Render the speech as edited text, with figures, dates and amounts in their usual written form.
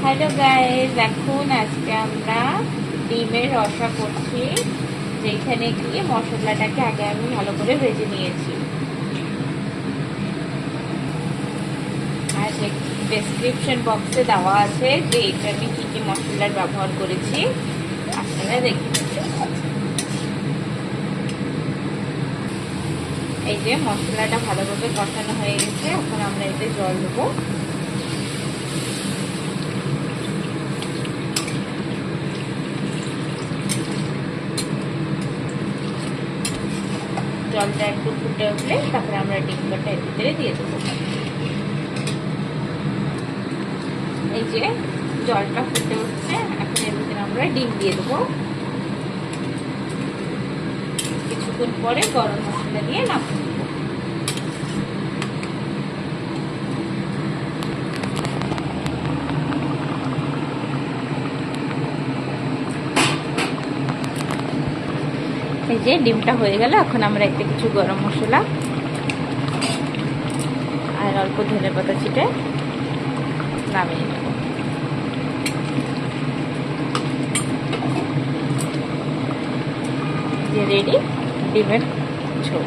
Hello guys, এখন আজকে আমরা ডিমের রসা করছি, যেখানে গিয়ে মশলাটাকে আগে আমি ভালো করে ভেজে নিয়েছি। আর ডেসক্রিপশন বক্সে দেওয়া আছে যে এটা আমি কি কি মশলার ব্যবহার করেছি, আপনারা দেখে নিতে পারেন। এই যে মশলাটা ভালোভাবে কষানো হয়ে গেছে, এখন আমরা এতে জল দেবো। জলটা একটু ফুটে উঠলে তারপরে আমরা ডিমটা এর ভিতরে দিয়ে দেবো। এই যে জলটা ফুটে উঠছে, এখন এর ভিতরে আমরা ডিম দিয়ে দেবো। কিছুক্ষণ পরে গরম মশলা দিয়ে নামিয়ে দেবো। এই যে ডিমটা হয়ে গেল, এখন আমরা এতে কিছু গরম মশলা আর অল্প ধনেপাতা ছিটে নামিয়ে নেব। যে রেডি ডিমের ঝোল।